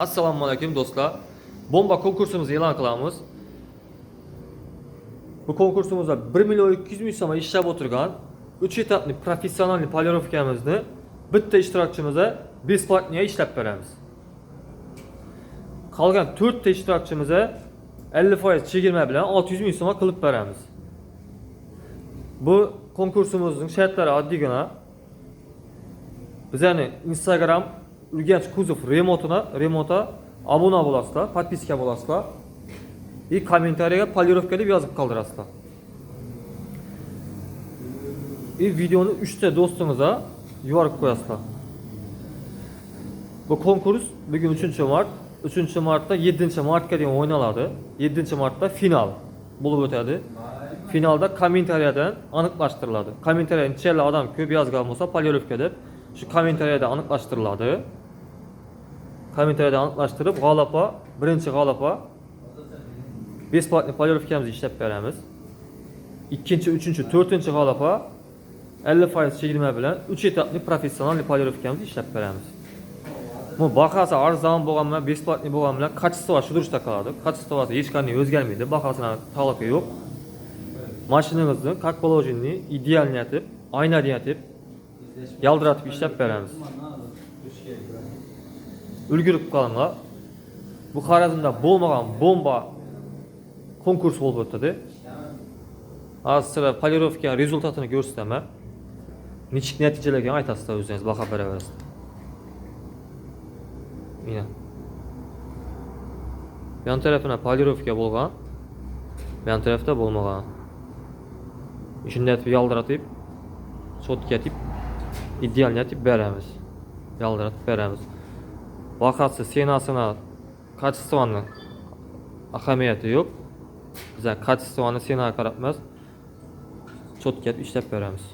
Assalomu alaykum do'stlar. Bomba konkursimizni e'lon qilamiz. Bu konkursimizda 1 million 200 ming so'm ishlab o'tirgan 3 etapli professional polirovkamizni bitta ishtirokchimizga besplatniya ishlab beramiz. Qolgan 4 ta ishtirokchimizga 50% chegirma bilan 600 ming so'm qilib beramiz. Bu konkursimizning shartlari oddiygina. Bizning Instagram Urganch Kuzov remonta abona bo'lasizlar, podpiska bo'lasizlar. Kommentariyaga polirovka deb yozib qoldirasizlar. Videoni 3 ta do'stingizga yuborib qo'yasizlar. Bu konkurs bugun 3-mart, 3-martda 7-martga deyim o'ynaladi. 7-martda final bo'lib o'tadi. Finalda kommentariyadan aniqlashtiriladi. Kommentariyada necha odam ko'p yozgan bo'lsa polirovka deb shu kommentariyada aniqlashtiriladi. Kommentariyada aniqlashtirib, g'olibga, birinchi g'olibga besplatniy polirovkamizni ishlab beramiz. Ikkinchi, uchinchi, to'rtinchi g'olibga 50% chegirma bilan 3 etapli professional polirovkamizni ishlab beramiz. Bu bahasi arzon bo'lganmi, besplatniy bo'lganmi bilan kачество shudurishda qoladi. Kачествоsi hech qanday o'zgarmaydi, bahosidan taalluqi yo'q. Mashinamizni как положенный, idealni etib, aynali etib, yaldiratib ishlab beramiz. Ulgurib qolinglar. Bu Xorazmda bo'lmagan bomba konkurs bo'lib o'tadi. Hozir sizlar polirovka rezultatini ko'rsataman. Nechik natijalarga aytasizlar o'zingiz baho beraverasiz. Mana. Yan tarafına polirovka bo'lgan, yan tarafda bo'lmagan. Shunday etib yaldiratib, so'tkatib, idealni etib beramiz. Yaldiratib beramiz. Vaqasi senasini, kачествоning ahamiyati yo'q. Biz kачествоni senaga qarab emas, so'tkatib ishlab beramiz.